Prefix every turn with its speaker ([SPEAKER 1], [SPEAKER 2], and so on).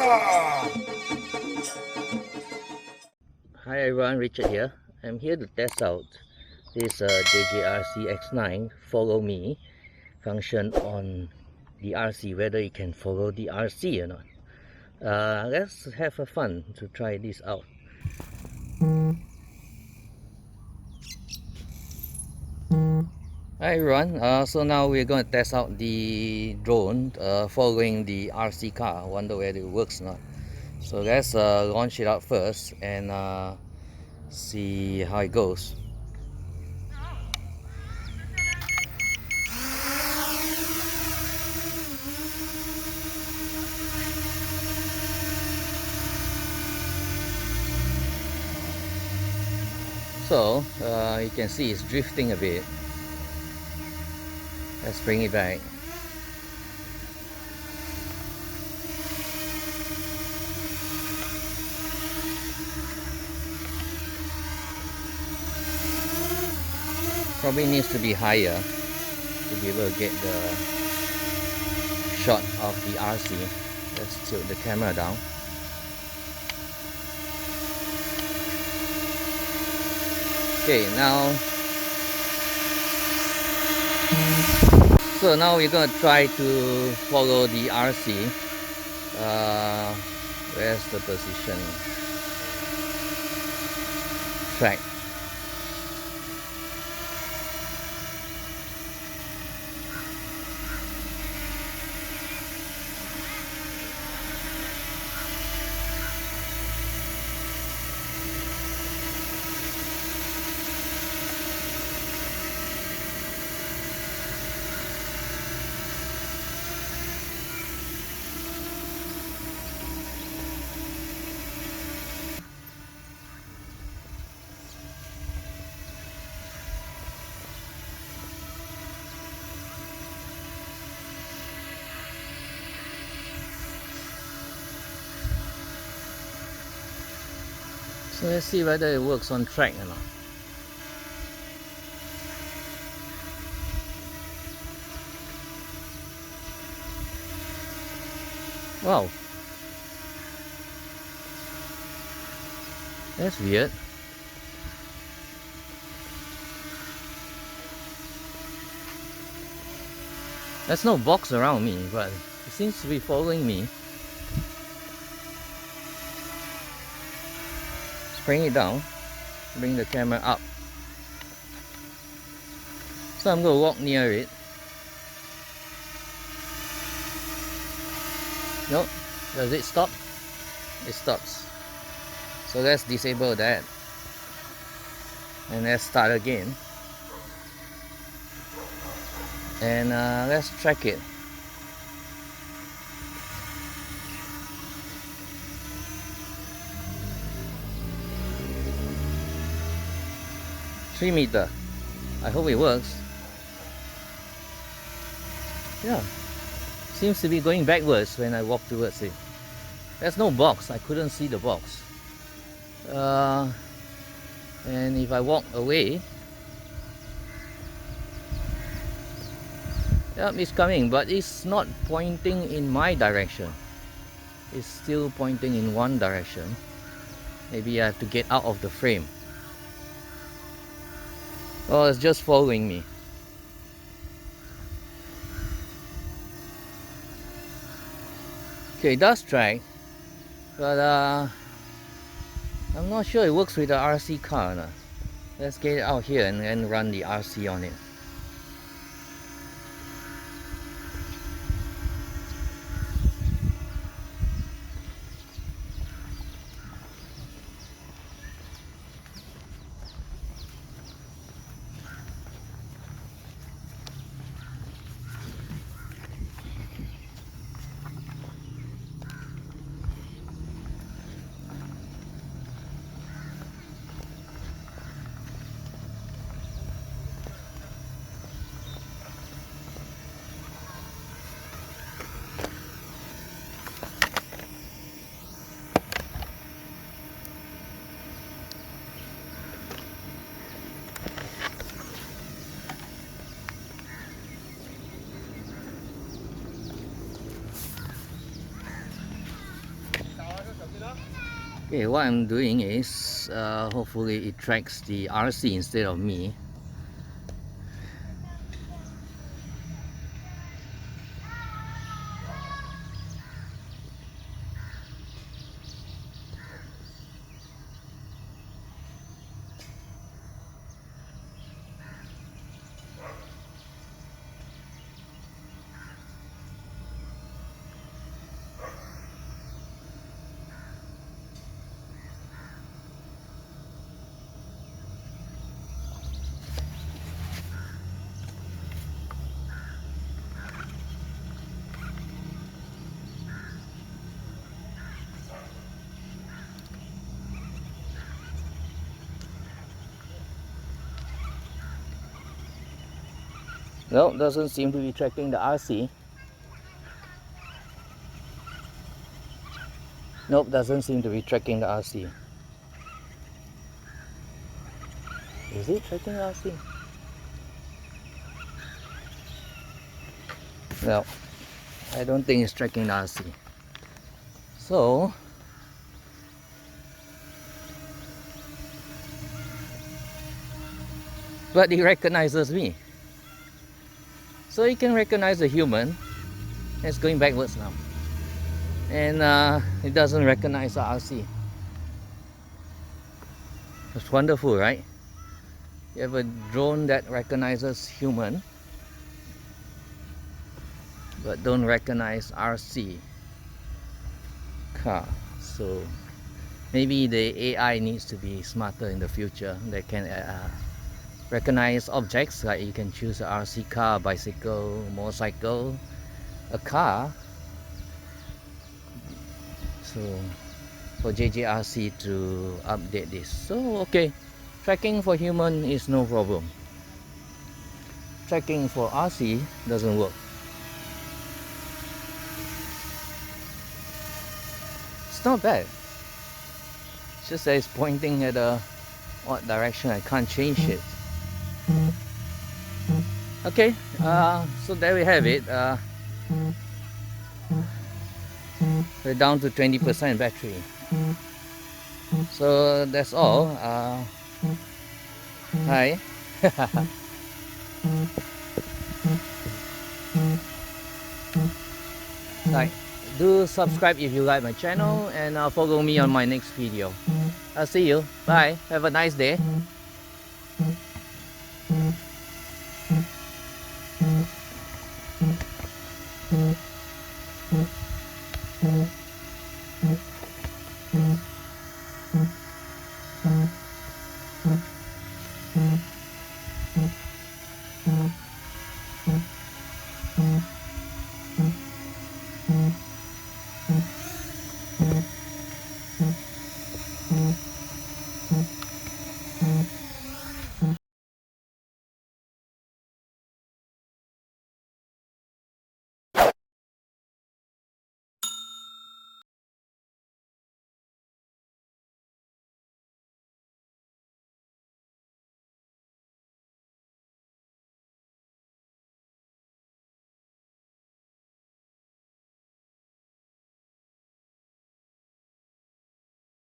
[SPEAKER 1] Hi everyone, Richard here. I'm here to test out this JJRC X9 follow me function on the RC, whether it can follow the RC or not. Let's have a fun to try this out. Hi everyone, so now we're going to test out the drone following the RC car. I wonder whether it works or not. So let's launch it out first and see how it goes. So you can see it's drifting a bit. Let's bring it back. Probably needs to be higher to be able to get the shot of the RC. Let's tilt the camera down. Okay, now we're gonna try to follow the RC. Where's the position? Track. So let's see whether it works on track or not. Wow, that's weird. There's no box around me, but it seems to be following me. Bring it down, bring the camera up. So I'm going to walk near it. No, does it stop? It stops. So let's disable that. And let's start again. And let's track it. $3 meters. I hope it works. Yeah, seems to be going backwards when I walk towards it. There's no box. I couldn't see the box. And if I walk away, yeah, it's coming, but it's not pointing in my direction. It's still pointing in one direction. Maybe I have to get out of the frame. Oh, it's just following me. Okay, it does track, but I'm not sure it works with the RC car or not. Let's get it out here and run the RC on it. Okay, what I'm doing is hopefully it tracks the RC instead of me. No, doesn't seem to be tracking the RC. Nope, doesn't seem to be tracking the RC. Is it tracking the RC? No, I don't think it's tracking the RC. So, but it recognizes me. So it can recognize a human. It's going backwards now. And it doesn't recognize the RC. It's wonderful, right? You have a drone that recognizes human but don't recognize RC car. So maybe the AI needs to be smarter in the future. They can recognize objects, like you can choose a RC car, bicycle, motorcycle, a car. So for JJRC to update this. So okay, tracking for human is no problem. Tracking for RC doesn't work. It's not bad. It's just that it's pointing at what direction. I can't change it. Okay, so there we have it. We're down to 20% battery. So that's all. Hi. Like, do subscribe if you like my channel, and follow me on my next video. I'll see you. Bye. Have a nice day.